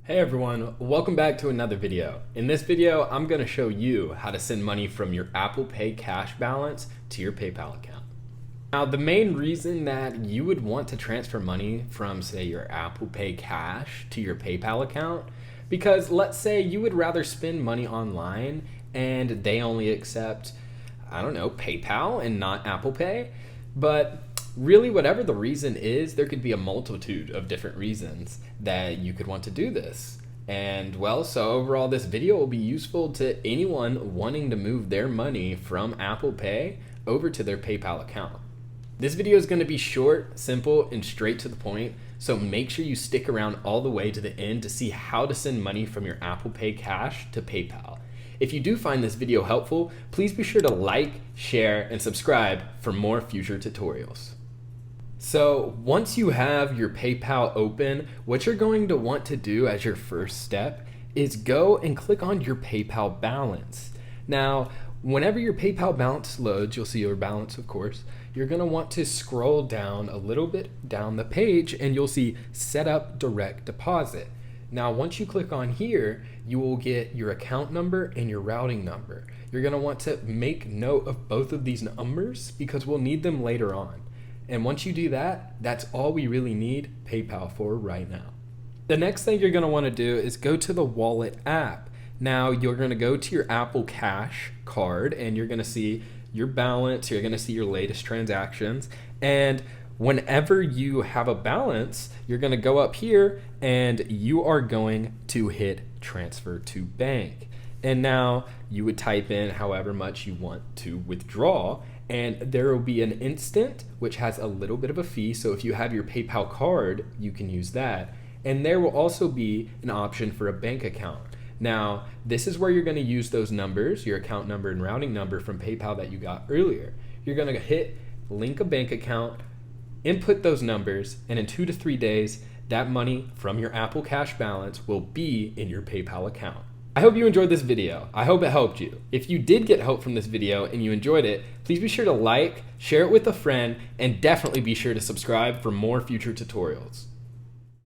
Hey everyone, welcome back to another video. In this video, I'm going to show you how to send money from your Apple Pay cash balance to your PayPal account. Now, the main reason that you would want to transfer money from, say, your Apple Pay cash to your PayPal account, because let's say you would rather spend money online and they only accept, I don't know, PayPal and not Apple Pay, but really, whatever the reason is, there could be a multitude of different reasons that you could want to do this. And well, so overall, this video will be useful to anyone wanting to move their money from Apple Pay over to their PayPal account. This video is going to be short, simple, and straight to the point, so make sure you stick around all the way to the end to see how to send money from your Apple Pay cash to PayPal. If you do find this video helpful, please be sure to like, share, and subscribe for more future tutorials. So once you have your PayPal open, what you're going to want to do as your first step is go and click on your PayPal balance. Now, whenever your PayPal balance loads, you'll see your balance, of course. You're going to want to scroll down a little bit down the page and you'll see Set Up Direct Deposit. Now, once you click on here, you will get your account number and your routing number. You're going to want to make note of both of these numbers because we'll need them later on. And once you do that, that's all we really need PayPal for right now. The next thing you're going to want to do is go to the Wallet app. Now you're going to go to your Apple Cash card and you're going to see your balance, you're going to see your latest transactions, and whenever you have a balance, you're going to go up here and you are going to hit transfer to bank. And now you would type in however much you want to withdraw, and there will be an instant which has a little bit of a fee. So if you have your PayPal card, you can use that. And there will also be an option for a bank account. Now, this is where you're going to use those numbers, your account number and routing number from PayPal that you got earlier. You're going to hit link a bank account, input those numbers, and in 2 to 3 days, that money from your Apple Cash balance will be in your PayPal account. I hope you enjoyed this video. I hope it helped you. If you did get help from this video and you enjoyed it, please be sure to like, share it with a friend, and definitely be sure to subscribe for more future tutorials.